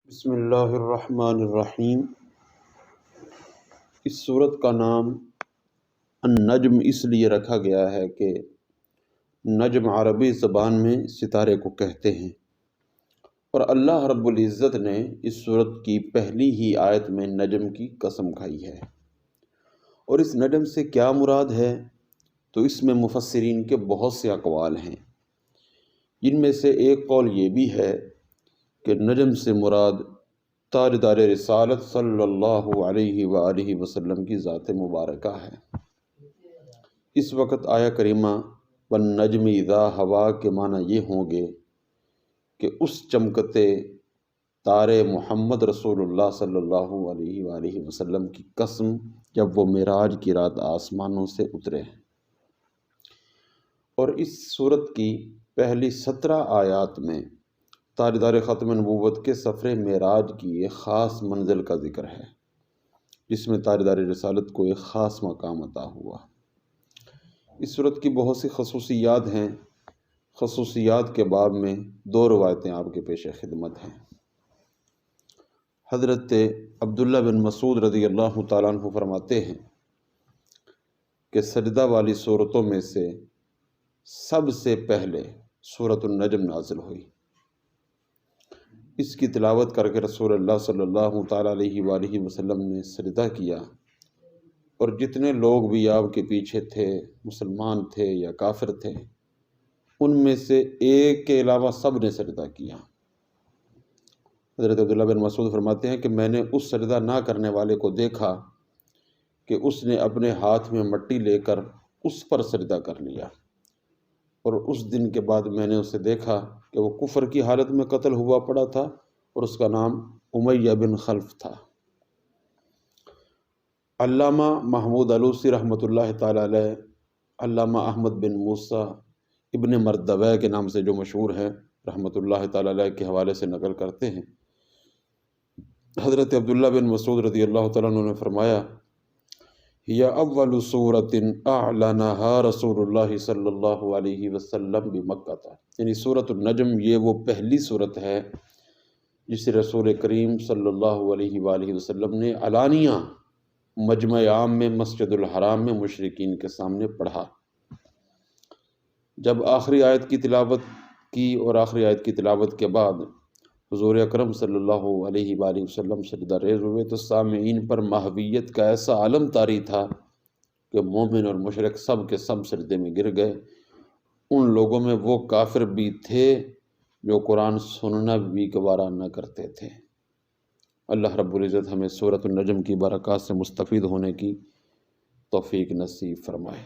بسم اللہ الرحمن الرحیم۔ اس سورت کا نام النجم اس لیے رکھا گیا ہے کہ نجم عربی زبان میں ستارے کو کہتے ہیں، اور اللہ رب العزت نے اس سورت کی پہلی ہی آیت میں نجم کی قسم کھائی ہے۔ اور اس نجم سے کیا مراد ہے تو اس میں مفسرین کے بہت سے اقوال ہیں۔ جن میں سے ایک قول یہ بھی ہے کہ نجم سے مراد تاجدار رسالت صلی اللہ علیہ وآلہ وسلم کی ذات مبارکہ ہے۔ اس وقت آیہ کریمہ والنجم اذا ہوا کے معنی یہ ہوں گے کہ اس چمکتے تارے محمد رسول اللہ صلی اللہ علیہ وآلہ وسلم کی قسم جب وہ معراج کی رات آسمانوں سے اترے۔ اور اس سورت کی پہلی 17 آیات میں تاجدار ختم نبوت کے سفر معراج کی ایک خاص منزل کا ذکر ہے، جس میں تاجدار رسالت کو ایک خاص مقام عطا ہوا۔ اس سورت کی بہت سی خصوصیات ہیں۔ خصوصیات کے باب میں 2 روایتیں آپ کے پیش خدمت ہیں۔ حضرت عبداللہ بن مسعود رضی اللہ تعالیٰ عنہ فرماتے ہیں کہ سجدہ والی صورتوں میں سے سب سے پہلے سورۃ النجم نازل ہوئی۔ اس کی تلاوت کر کے رسول اللہ صلی اللہ تعالیٰ علیہ وآلہ وسلم نے سجدہ کیا، اور جتنے لوگ بھی آپ کے پیچھے تھے، مسلمان تھے یا کافر تھے، ان میں سے ایک کے علاوہ سب نے سجدہ کیا۔ حضرت عبداللہ بن مسعود فرماتے ہیں کہ میں نے اس سجدہ نہ کرنے والے کو دیکھا کہ اس نے اپنے ہاتھ میں مٹی لے کر اس پر سجدہ کر لیا، اور اس دن کے بعد میں نے اسے دیکھا کہ وہ کفر کی حالت میں قتل ہوا پڑا تھا، اور اس کا نام امیہ بن خلف تھا۔ علامہ محمود علوسی رحمۃ اللہ تعالیٰ علیہ علامہ احمد بن موسیٰ ابن مردویہ کے نام سے جو مشہور ہے رحمۃ اللہ تعالیٰ علیہ کے حوالے سے نقل کرتے ہیں، حضرت عبداللہ بن مسعود رضی اللہ تعالیٰ عنہ نے فرمایا یا اول سورۃ اعلنها رسول اللہ صلی اللہ علیہ وسلم بمکہ، یعنی سورۃ النجم یہ وہ پہلی سورت ہے جسے رسول کریم صلی اللہ علیہ وآلہ وسلم نے علانیہ مجمع عام میں مسجد الحرام میں مشرکین کے سامنے پڑھا۔ جب آخری آیت کی تلاوت کی اور آخری آیت کی تلاوت کے بعد حضور اکرم صلی اللہ علیہ وآلہ وسلم سجدہ ریز ہوئے تو سامعین پر محویت کا ایسا عالم طاری تھا کہ مومن اور مشرک سب کے سب سجدے میں گر گئے۔ ان لوگوں میں وہ کافر بھی تھے جو قرآن سننا بھی گوارا نہ کرتے تھے۔ اللہ رب العزت ہمیں سورۃ النجم کی برکات سے مستفید ہونے کی توفیق نصیب فرمائے۔